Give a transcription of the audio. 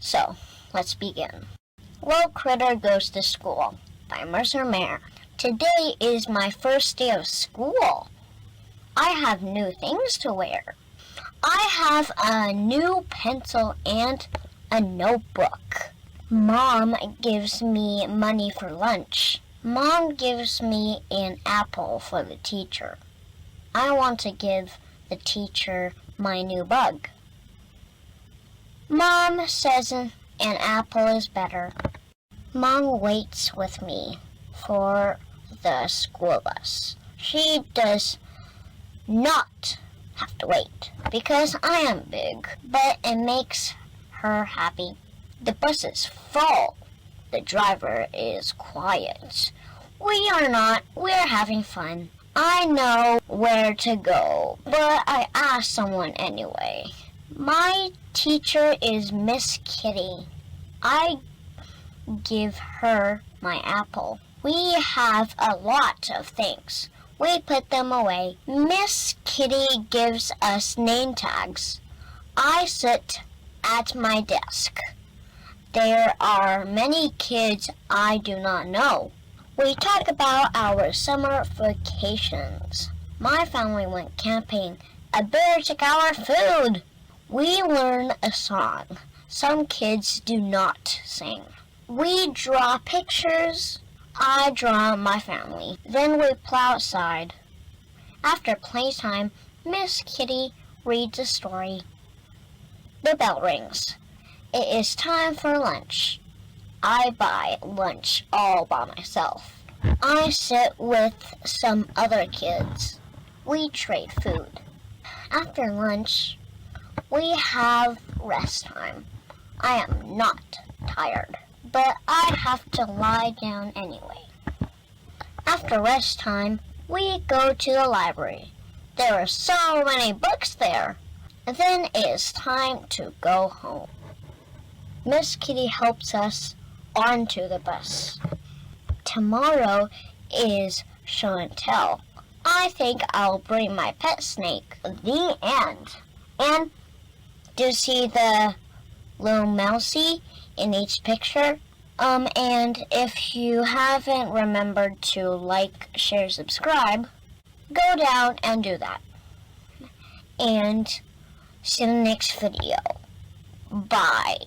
So, let's begin. Will Critter Goes to School by Mercer Mayer. Today is my first day of school. I have new things to wear. I have a new pencil and a notebook. Mom gives me money for lunch. Mom gives me an apple for the teacher. I want to give the teacher my new bug. Mom says an apple is better. Mom waits with me for the school bus. She does not have to wait because I am big, but it makes her happy. The bus is full. The driver is quiet. We are not. We're having fun. I know where to go, but I ask someone anyway. My teacher is Miss Kitty. I give her my apple. We have a lot of things. We put them away. Miss Kitty gives us name tags. I sit at my desk. There are many kids I do not know. We talk about our summer vacations. My family went camping. A bear took our food. We learn a song. Some kids do not sing. We draw pictures. I draw my family. Then we play outside. After playtime, Miss Kitty reads a story. The bell rings. It is time for lunch. I buy lunch all by myself. I sit with some other kids. We trade food. After lunch, we have rest time. I am not tired, but I have to lie down anyway. After rest time, we go to the library. There are so many books there. Then it is time to go home. Miss Kitty helps us onto the bus. Tomorrow is show and tell. I think I'll bring my pet snake. The end. And do you see the little mousey in each picture? And if you haven't remembered to like, share, subscribe, go down and do that. And see you in the next video. Bye.